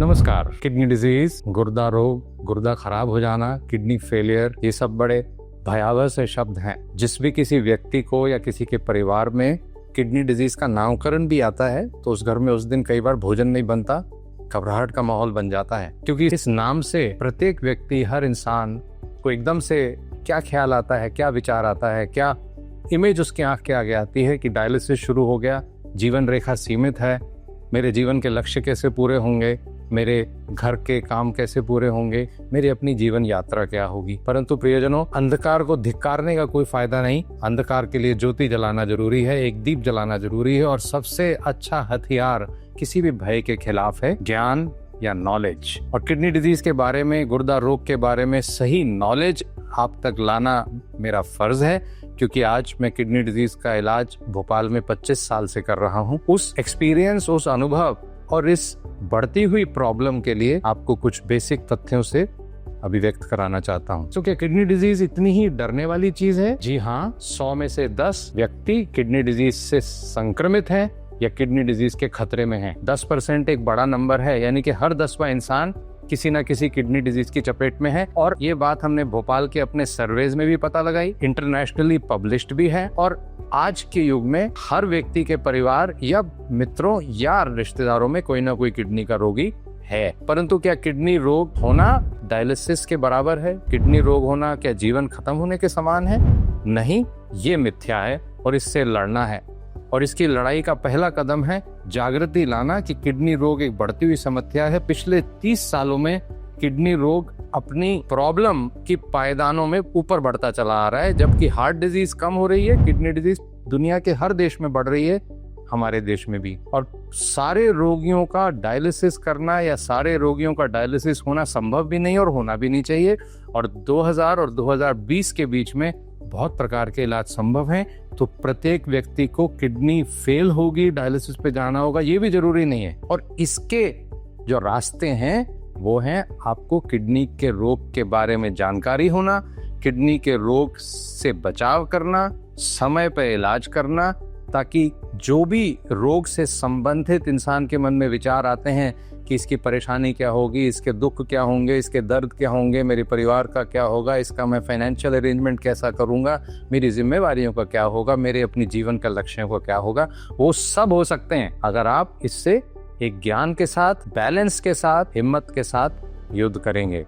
नमस्कार। Kidney disease, गुर्दा रोग, गुर्दा खराब हो जाना, किडनी फेलियर, ये सब बड़े भयावह से शब्द हैं। जिस भी किसी व्यक्ति को या किसी के परिवार में किडनी डिजीज का नामकरण भी आता है तो उस घर में उस दिन कई बार भोजन नहीं बनता, घबराहट का माहौल बन जाता है। क्योंकि इस नाम से प्रत्येक व्यक्ति, हर इंसान को एकदम से क्या ख्याल आता है, क्या विचार आता है, क्या इमेज उसकी आंख के आगे आती है कि डायलिसिस शुरू हो गया, जीवन रेखा सीमित है, मेरे जीवन के लक्ष्य कैसे पूरे होंगे, मेरे घर के काम कैसे पूरे होंगे, मेरी अपनी जीवन यात्रा क्या होगी। परंतु प्रियजनों, अंधकार को धिक्कारने का कोई फायदा नहीं। अंधकार के लिए ज्योति जलाना जरूरी है, एक दीप जलाना जरूरी है। और सबसे अच्छा हथियार किसी भी भय के खिलाफ है ज्ञान या नॉलेज। और किडनी डिजीज के बारे में, गुर्दा रोग के बारे में सही नॉलेज आप तक लाना मेरा फर्ज है, क्योंकि आज मैं किडनी डिजीज का इलाज भोपाल में 25 साल से कर रहा हूँ। उस एक्सपीरियंस, उस अनुभव और इस बढ़ती हुई प्रॉब्लम के लिए आपको कुछ बेसिक तथ्यों से अभिव्यक्त कराना चाहता हूँ। तो क्या किडनी डिजीज इतनी ही डरने वाली चीज है? जी हाँ, 100 में से 10 व्यक्ति किडनी डिजीज से संक्रमित हैं या किडनी डिजीज के खतरे में हैं। 10% एक बड़ा नंबर है, यानी कि हर 10वां इंसान किसी न किसी किडनी डिजीज की चपेट में है। और ये बात हमने भोपाल के अपने सर्वेज में भी पता लगाई, इंटरनेशनली पब्लिश्ड भी है। और आज के युग में हर व्यक्ति के परिवार या मित्रों या रिश्तेदारों में कोई ना कोई किडनी का रोगी है। परंतु क्या किडनी रोग होना डायलिसिस के बराबर है? किडनी रोग होना क्या जीवन खत्म होने के समान है? नहीं, ये मिथ्या है और इससे लड़ना है। और इसकी लड़ाई का पहला कदम है जागृति लाना कि किडनी रोग एक बढ़ती हुई समस्या है। पिछले 30 सालों में किडनी रोग अपनी प्रॉब्लम की पायदानों में ऊपर बढ़ता चला आ रहा है, जबकि हार्ट डिजीज कम हो रही है, किडनी डिजीज दुनिया के हर देश में बढ़ रही है, हमारे देश में भी। और सारे रोगियों का डायलिसिस करना या सारे रोगियों का डायलिसिस होना संभव भी नहीं और होना भी नहीं चाहिए। और 2000 और 2020 के बीच में बहुत प्रकार के इलाज संभव हैं। तो प्रत्येक व्यक्ति को किडनी फेल होगी, डायलिसिस पे जाना होगा, ये भी जरूरी नहीं है। और इसके जो रास्ते हैं वो हैं आपको किडनी के रोग के बारे में जानकारी होना, किडनी के रोग से बचाव करना, समय पर इलाज करना, ताकि जो भी रोग से संबंधित इंसान के मन में विचार आते हैं कि इसकी परेशानी क्या होगी, इसके दुख क्या होंगे, इसके दर्द क्या होंगे, मेरे परिवार का क्या होगा, इसका मैं फाइनेंशियल अरेंजमेंट कैसा करूंगा, मेरी जिम्मेवारियों का क्या होगा, मेरे अपनी जीवन का लक्ष्यों का क्या होगा, वो सब हो सकते हैं अगर आप इससे एक ज्ञान के साथ, बैलेंस के साथ, हिम्मत के साथ युद्ध करेंगे।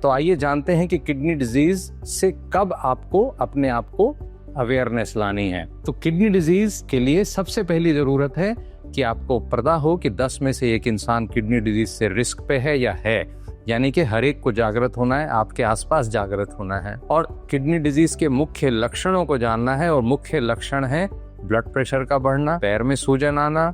तो आइए जानते हैं कि किडनी डिजीज से कब आपको अपने आप को अवेयरनेस लानी है। तो किडनी डिजीज के लिए सबसे पहली जरूरत है कि आपको पता हो कि 10 में से 1 इंसान किडनी डिजीज से रिस्क पे है या है। यानी कि हर एक को जागृत होना है, आपके आसपास जागृत होना है और किडनी डिजीज के मुख्य लक्षणों को जानना है। और मुख्य लक्षण है ब्लड प्रेशर का बढ़ना, पैर में सूजन आना,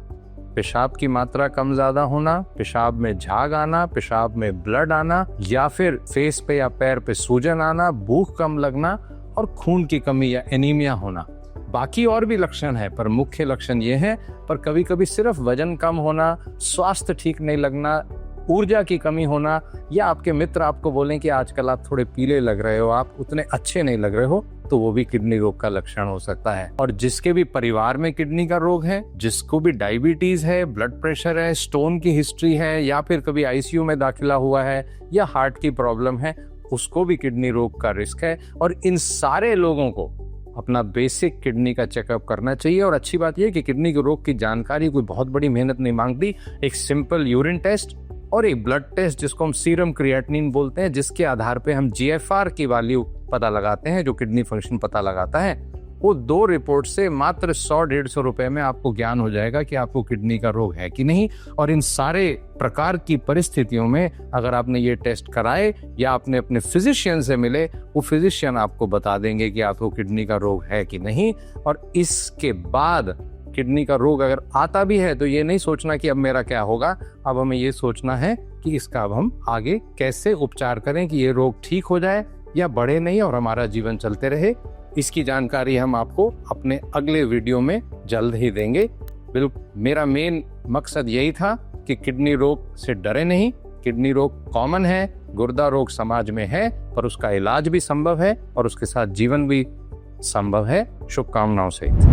पेशाब की मात्रा कम ज्यादा होना, पेशाब में झाग आना, पेशाब में ब्लड आना, या फिर फेस पे या पैर पे सूजन आना, भूख कम लगना और खून की कमी या एनीमिया होना। बाकी और भी लक्षण है, पर मुख्य लक्षण ये है। पर कभी कभी सिर्फ वजन कम होना, स्वास्थ्य ठीक नहीं लगना, ऊर्जा की कमी होना, या आपके मित्र आपको बोलें कि आजकल आप थोड़े पीले लग रहे हो, आप उतने अच्छे नहीं लग रहे हो, तो वो भी किडनी रोग का लक्षण हो सकता है। और जिसके भी परिवार में किडनी का रोग है, जिसको भी डायबिटीज है, ब्लड प्रेशर है, स्टोन की हिस्ट्री है, या फिर कभी आईसीयू में दाखिला हुआ है, या हार्ट की प्रॉब्लम है, उसको भी किडनी रोग का रिस्क है। और इन सारे लोगों को अपना बेसिक किडनी का चेकअप करना चाहिए। और अच्छी बात यह कि किडनी के रोग की जानकारी कोई बहुत बड़ी मेहनत नहीं मांगती। एक सिंपल यूरिन टेस्ट और एक ब्लड टेस्ट, जिसको हम सीरम क्रिएटिनिन बोलते हैं, जिसके आधार पे हम GFR की वैल्यू पता लगाते हैं, जो किडनी फंक्शन पता लगाता है, वो 2 रिपोर्ट से मात्र 100-150 रुपए में आपको ज्ञान हो जाएगा कि आपको किडनी का रोग है कि नहीं। और इन सारे प्रकार की परिस्थितियों में अगर आपने ये टेस्ट कराए या आपने अपने फिजिशियन से मिले, वो फिजिशियन आपको बता देंगे कि आपको किडनी का रोग है कि नहीं। और इसके बाद किडनी का रोग अगर आता भी है तो ये नहीं सोचना कि अब मेरा क्या होगा, अब हमें ये सोचना है कि इसका अब हम आगे कैसे उपचार करें कि ये रोग ठीक हो जाए या बढ़े नहीं और हमारा जीवन चलते रहे। इसकी जानकारी हम आपको अपने अगले वीडियो में जल्द ही देंगे। बिल्कुल, मेरा मेन मकसद यही था कि किडनी रोग से डरे नहीं। किडनी रोग कॉमन है, गुर्दा रोग समाज में है, पर उसका इलाज भी संभव है और उसके साथ जीवन भी संभव है। शुभकामनाओं से।